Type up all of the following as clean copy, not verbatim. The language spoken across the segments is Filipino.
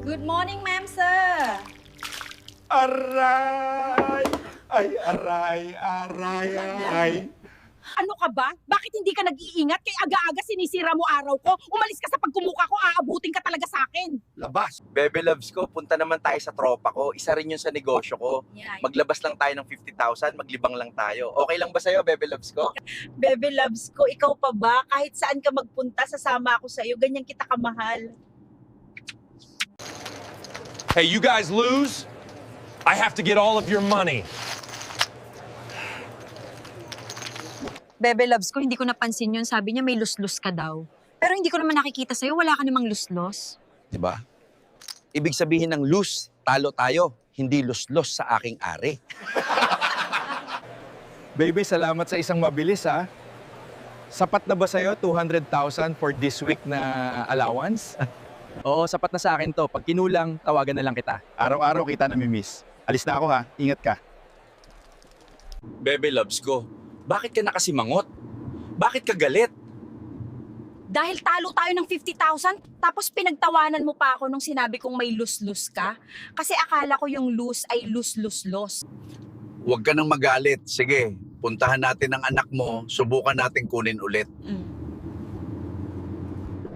Good morning, ma'am, sir. Aray! Ay, aray, aray, ay. Ano ka ba? Bakit hindi ka nag-iingat? Kaya aga-aga sinisira mo araw ko. Umalis ka sa pagkumuka ko, aabutin ka talaga sa akin. Labas. Bebe loves ko, punta naman tayo sa tropa ko. Isa rin yun sa negosyo ko. Yeah. Maglabas lang tayo ng 50,000, maglibang lang tayo. Okay lang ba sa'yo, Bebe loves ko? Bebe loves ko, ikaw pa ba? Kahit saan ka magpunta, sasama ako sa'yo. Ganyan kita kamahal. Hey, you guys lose? I have to get all of your money. Bebe loves ko, hindi ko napansin yun. Sabi niya may luslus ka daw. Pero hindi ko naman nakikita sa'yo, wala ka namang luslos. Diba? Ibig sabihin ng lose, talo tayo. Hindi lus-los sa aking ari. Baby, salamat sa isang mabilis, ha? Sapat na ba sa'yo 200,000 for this week na allowance? Oo, sapat na sa akin to. Pag kinulang, tawagan na lang kita. Araw-araw kita namimiss. Alis na ako, ha? Ingat ka. Bebe loves ko, bakit ka nakasimangot? Bakit ka galit? Dahil talo tayo ng 50,000, tapos pinagtawanan mo pa ako nung sinabi kong may lus-lus ka. Kasi akala ko yung lose ay lus-lus-los. Huwag ka nang magalit. Sige, puntahan natin ang anak mo, subukan natin kunin ulit.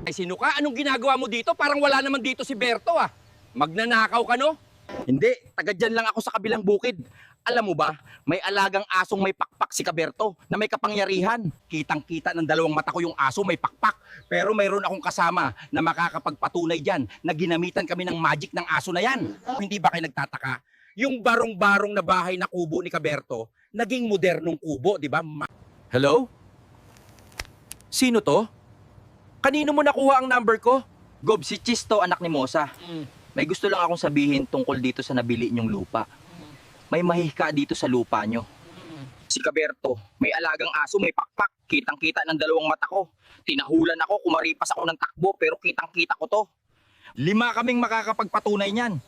Ay, sino ka? Anong ginagawa mo dito? Parang wala naman dito si Berto, ah. Magnanakaw ka, no? Hindi, taga dyan lang ako sa kabilang bukid. Alam mo ba, may alagang asong may pakpak si Kaberto na may kapangyarihan. Kitang-kita ng dalawang mata ko yung aso may pakpak. Pero mayroon akong kasama na makakapagpatunay dyan na ginamitan kami ng magic ng aso na yan. Hindi ba kayo nagtataka? Yung barong-barong na bahay na kubo ni Kaberto, naging modernong kubo, di ba? Hello? Sino to? Kanino mo nakuha ang number ko? Gob, si Chisto, anak ni Mosa. May gusto lang akong sabihin tungkol dito sa nabili niyong lupa. May mahika dito sa lupa nyo. Si Kaberto, may alagang aso, may pakpak. Kitang-kita ng dalawang mata ko. Tinahulan ako, kumaripas ako ng takbo, pero kitang-kita ko to. 5 kaming makakapagpatunay niyan.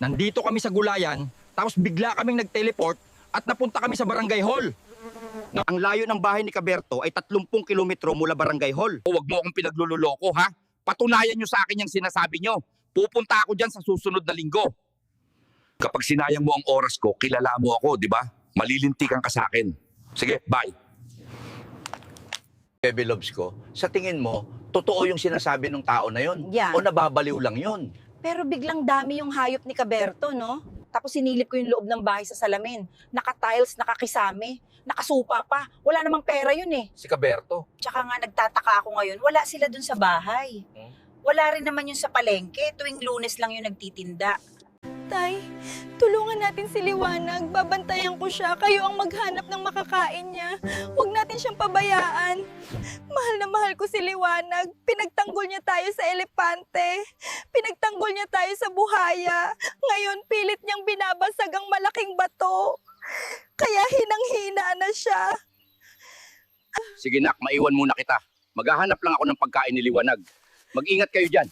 Nandito kami sa gulayan, tapos bigla kaming nag-teleport at napunta kami sa Barangay Hall. Ang layo ng bahay ni Kaberto ay 30 kilometro mula Barangay Hall. Huwag mo akong pinagluloloko, ha? Patunayan nyo sa akin yung sinasabi nyo. Pupunta ako dyan sa susunod na linggo. Kapag sinayang mo ang oras ko, kilala mo ako, di ba? Malilintikan ka sa akin. Sige, bye. Bebe loves ko, sa tingin mo, totoo yung sinasabi ng tao na yon? Yeah. O nababaliw lang yon? Pero biglang dami yung hayop ni Kaberto, no? Tapos sinilip ko yung loob ng bahay sa salamin. Naka-tiles, nakakisame, nakasupa pa. Wala namang pera yun eh. Si Kaberto. Tsaka nga nagtataka ako ngayon, wala sila dun sa bahay. Wala rin naman yun sa palengke. Tuwing Lunes lang yung nagtitinda. Tay, tulungan natin si Liwanag. Babantayan ko siya. Kayo ang maghanap ng makakain niya. Huwag natin siyang pabayaan. Mahal na mahal ko si Liwanag. Pinagtanggol niya tayo sa elepante. Pinagtanggol niya tayo sa buhaya. Ngayon, pilit niyang binabasag ang malaking bato. Kaya hinang-hina na siya. Sige nak, maiwan muna kita. Maghahanap lang ako ng pagkain ni Liwanag. Mag-ingat kayo dyan.